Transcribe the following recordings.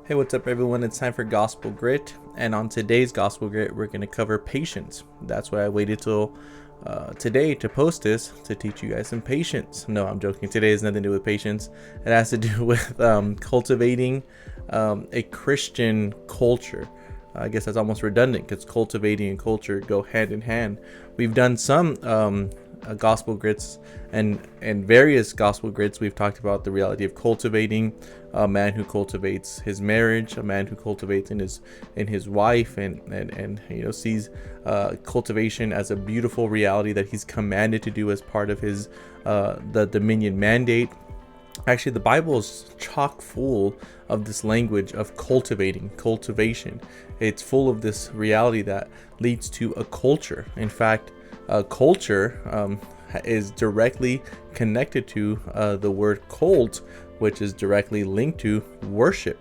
Hey, what's up, everyone? It's time for Gospel Grit, and on today's Gospel Grit, we're going to cover patience. That's why I waited till today to post this to teach you guys some patience. No, I'm joking. Today has nothing to do with patience. It has to do with cultivating a Christian culture. I guess that's almost redundant because cultivating and culture go hand in hand. We've done some gospel grits and various gospel grits. We've talked about the reality of cultivating a man who cultivates his marriage, a man who cultivates in his wife, and sees cultivation as a beautiful reality that he's commanded to do as part of his the dominion mandate. Actually, the Bible is chock full of this language of cultivation. It's full of this reality that leads to a culture. In fact, culture is directly connected to the word cult, which is directly linked to worship.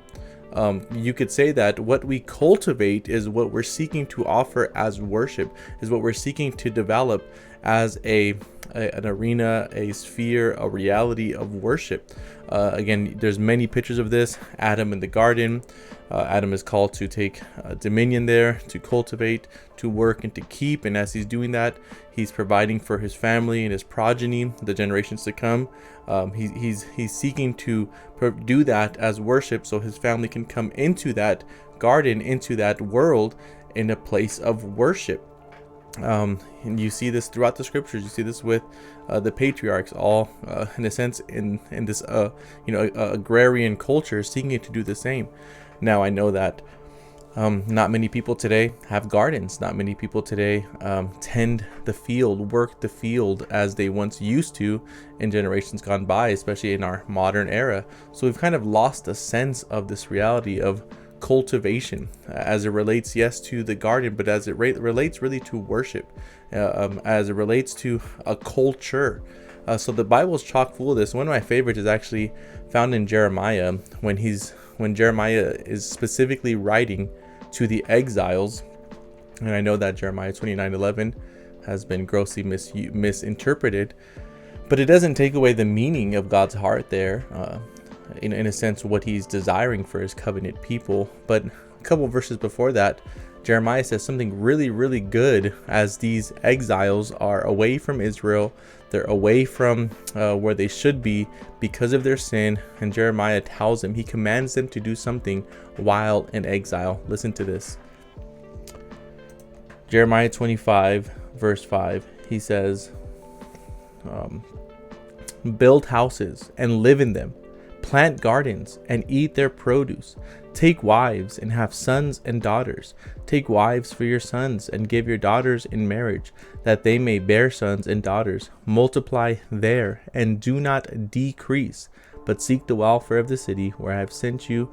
You could say that what we cultivate is what we're seeking to offer as worship, is what we're seeking to develop as an arena, a sphere, a reality of worship. Again, there's many pictures of this. Adam in the garden. Adam is called to take dominion there, to cultivate, to work, and to keep. And as he's doing that, he's providing for his family and his progeny, the generations to come. He's seeking to do that as worship, so his family can come into that garden, into that world, in a place of worship. And you see this throughout the scriptures. You see this with the patriarchs, all in a sense in this agrarian culture, seeking to do the same. Now I know that not many people today have gardens. Not many people today tend the field, work the field as they once used to in generations gone by, especially in our modern era. So we've kind of lost a sense of this reality of cultivation as it relates, yes, to the garden, but as it relates really to worship, as it relates to a culture. So the Bible is chock full of this. One of my favorites is actually found in Jeremiah, when Jeremiah is specifically writing to the exiles. And I know that Jeremiah 29:11 has been grossly misinterpreted, but it doesn't take away the meaning of God's heart there. In a sense, what he's desiring for his covenant people. But a couple verses before that, Jeremiah says something really, really good as these exiles are away from Israel. They're away from where they should be because of their sin. And Jeremiah tells them, he commands them to do something while in exile. Listen to this. Jeremiah 25, verse 5, he says, build houses and live in them. Plant gardens and eat their produce. Take wives and have sons and daughters. Take wives for your sons and give your daughters in marriage, that they may bear sons and daughters. Multiply there and do not decrease, but seek the welfare of the city where I have sent you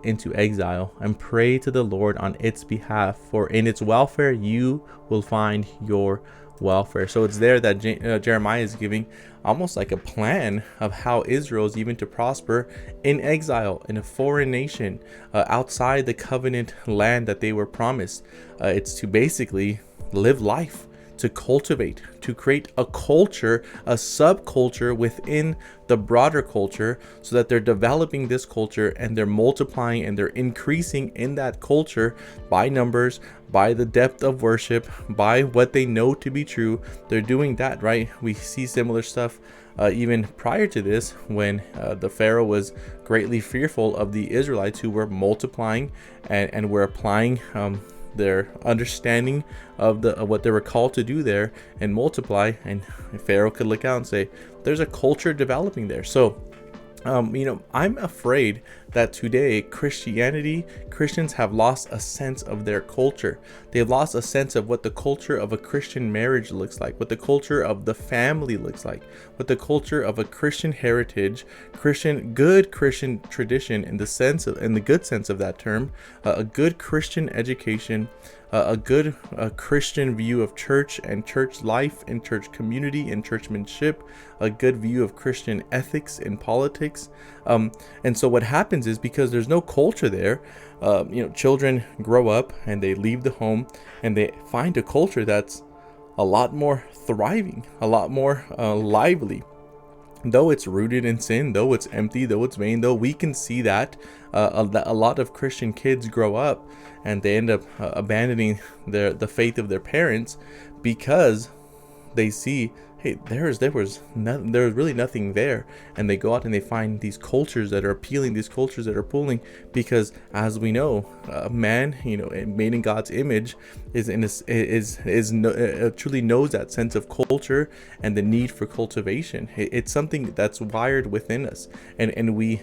into exile, and pray to the Lord on its behalf, for in its welfare you will find your welfare. So it's there that Jeremiah is giving almost like a plan of how Israel is even to prosper in exile, in a foreign nation, outside the covenant land that they were promised. It's to basically live life, to cultivate, to create a culture, a subculture within the broader culture, so that they're developing this culture and they're multiplying and they're increasing in that culture by numbers, by the depth of worship, by what they know to be true. They're doing that, right? We see similar stuff even prior to this, when the Pharaoh was greatly fearful of the Israelites who were multiplying and were applying their understanding of what they were called to do there and multiply. And Pharaoh could look out and say, there's a culture developing there. So I'm afraid that today Christians have lost a sense of their culture. They've lost a sense of what the culture of a Christian marriage looks like, what the culture of the family looks like, what the culture of a Christian heritage, good Christian tradition in the good sense of that term, a good Christian education, a good Christian view of church and church life and church community and churchmanship, a good view of Christian ethics in politics. And so what happens is, because there's no culture there, children grow up and they leave the home and they find a culture that's a lot more thriving, a lot more lively. though it's rooted in sin, though it's empty, though it's vain, though we can see that a lot of Christian kids grow up and they end up abandoning the faith of their parents because they see, hey, there was really nothing there, and they go out and they find these cultures that are appealing, these cultures that are pulling, because as we know, man, made in God's image, truly knows that sense of culture and the need for cultivation. It's something that's wired within us, and we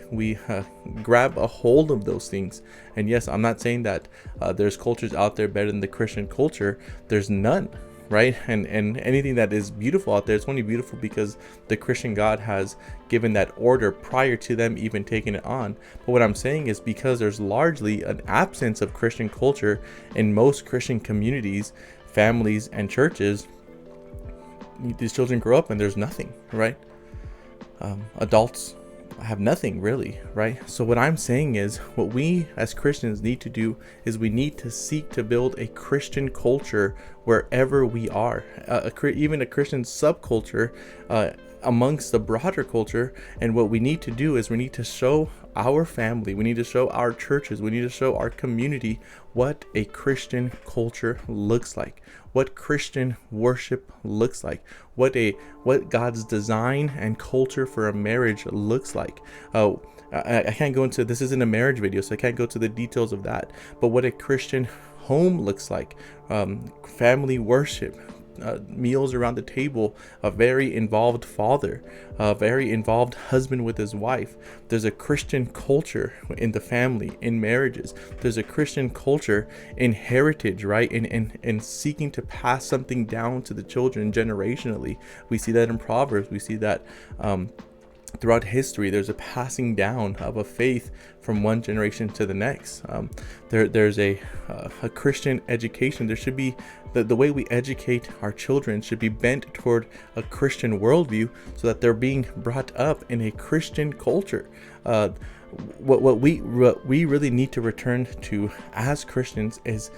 grab a hold of those things. And yes, I'm not saying that there's cultures out there better than the Christian culture. There's none, right? And anything that is beautiful out there, it's only beautiful because the Christian God has given that order prior to them even taking it on. But what I'm saying is, because there's largely an absence of Christian culture in most Christian communities, families, and churches, these children grow up and there's nothing, right? Adults have nothing really, right? So what I'm saying is, what we as Christians need to do is we need to seek to build a Christian culture wherever we are, even a Christian subculture amongst the broader culture. And what we need to do is we need to show our family, we need to show our churches, we need to show our community what a Christian culture looks like, what Christian worship looks like, what God's design and culture for a marriage looks like. I can't go into, this isn't a marriage video, so I can't go to the details of that, but what a Christian home looks like, family worship, meals around the table, a very involved father, a very involved husband with his wife. There's a Christian culture in the family, in marriages. There's a Christian culture in heritage, right? In seeking to pass something down to the children generationally. We see that in Proverbs. We see that throughout history. There's a passing down of a faith from one generation to the next. There's a Christian education. There should be the way we educate our children should be bent toward a Christian worldview, so that they're being brought up in a Christian culture. What we really need to return to as Christians is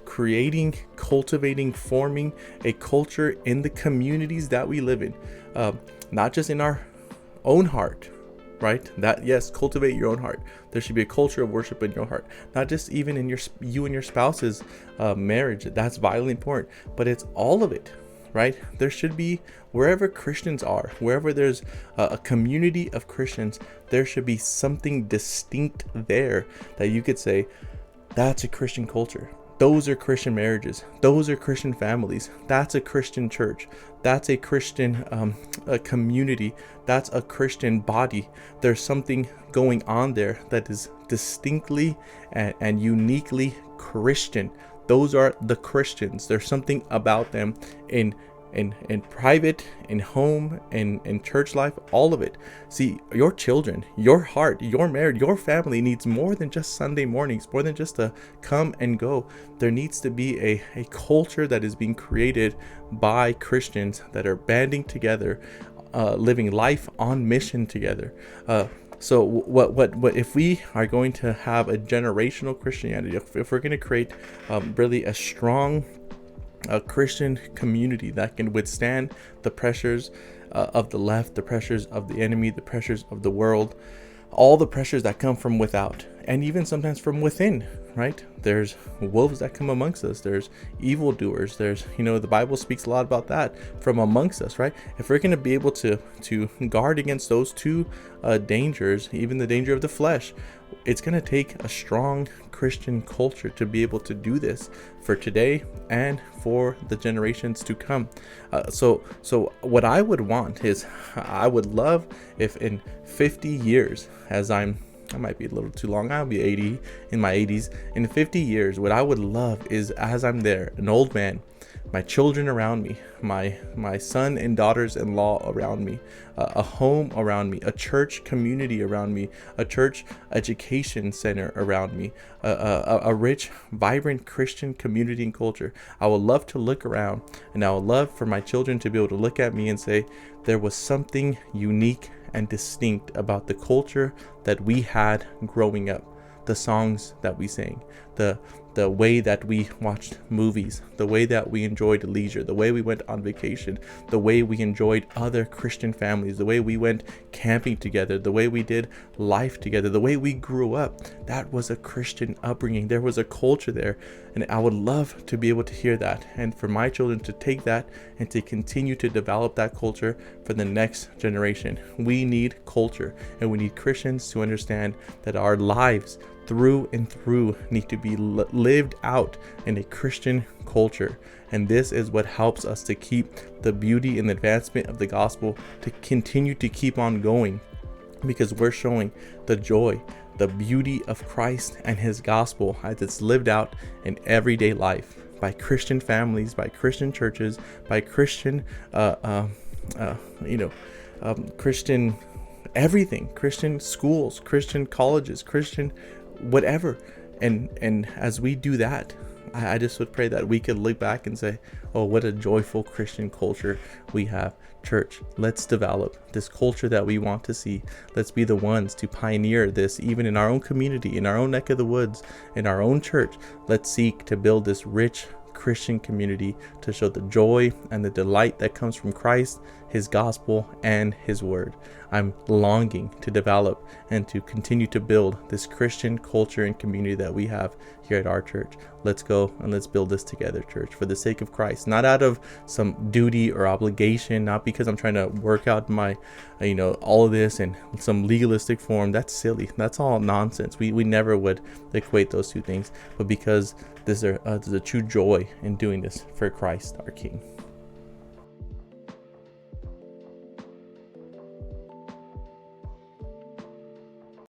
creating, cultivating, forming a culture in the communities that we live in, not just in our own heart, right? That, yes, cultivate your own heart. There should be a culture of worship in your heart, not just even in you and your spouse's marriage. That's vitally important, but it's all of it, right? There should be, wherever Christians are, wherever there's a community of Christians, there should be something distinct there that you could say, that's a Christian culture. Those are Christian marriages. Those are Christian families. That's a Christian church. That's a Christian community. That's a Christian body. There's something going on there that is distinctly and uniquely Christian. Those are the Christians. There's something about them in private, in home, in church life, all of it. See, your children, your heart, your marriage, your family needs more than just Sunday mornings, more than just a come and go. There needs to be a culture that is being created by Christians that are banding together, living life on mission together. So what if we are going to have a generational Christianity, if we're going to create really a strong Christian community that can withstand the pressures of the left, the pressures of the enemy, the pressures of the world, all the pressures that come from without, and even sometimes from within, right? There's wolves that come amongst us. There's evildoers. There's, the Bible speaks a lot about that from amongst us, right? If we're going to be able to guard against those two dangers, even the danger of the flesh, it's going to take a strong Christian culture to be able to do this for today and for the generations to come. So what I would want is, I would love if in 50 years, I might be a little too long, I'll be 80, in my 80s, in 50 years, what I would love is, as I'm there, an old man, my children around me, my son and daughters-in-law around me, a home around me, a church community around me, a church education center around me, a rich, vibrant Christian community and culture. I would love to look around, and I would love for my children to be able to look at me and say, there was something unique and distinct about the culture that we had growing up. The songs that we sang, the the way that we watched movies, the way that we enjoyed leisure, the way we went on vacation, the way we enjoyed other Christian families, the way we went camping together, the way we did life together, the way we grew up. That was a Christian upbringing. There was a culture there, and I would love to be able to hear that, and for my children to take that and to continue to develop that culture for the next generation. We need culture, and we need Christians to understand that our lives through and through need to be lived out in a Christian culture. And this is what helps us to keep the beauty and the advancement of the gospel to continue to keep on going, because we're showing the joy, the beauty of Christ and his gospel as it's lived out in everyday life by Christian families, by Christian churches, by Christian Christian everything, Christian schools, Christian colleges, Christian whatever. And as we do that, I just would pray that we could look back and say, oh, what a joyful Christian culture we have. Church, let's develop this culture that we want to see. Let's be the ones to pioneer this, even in our own community, in our own neck of the woods, in our own church. Let's seek to build this rich Christian community to show the joy and the delight that comes from Christ, his gospel, and his word. I'm longing to develop and to continue to build this Christian culture and community that we have here at our church. Let's go and let's build this together, church, for the sake of Christ, not out of some duty or obligation, not because I'm trying to work out my, all of this in some legalistic form. That's silly. That's all nonsense. We never would equate those two things, but because there's a true joy in doing this for Christ, our King.